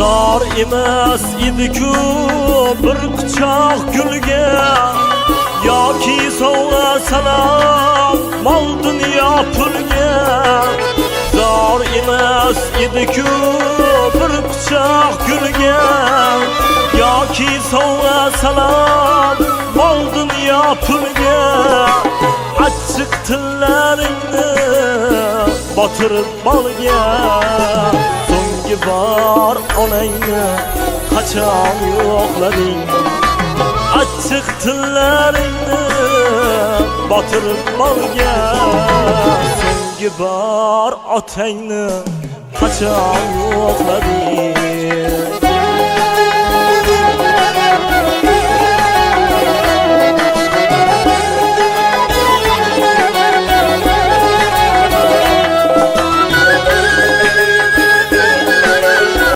zor emas edi-ku bir quchoq gulga yoki sovg'a salom mol dunyo pulga. Zor emas edi-ku bir quchoq gulga yoki sovg'a salom mol dunyo pulga. Achchiq tillaringni botirib bolga, so'nggi bor onangni qachon yo'qlading? Achchiq tillaringni botirib bolga, so'nggi bor otangni qachon yo'qlading?